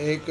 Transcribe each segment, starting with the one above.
1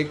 1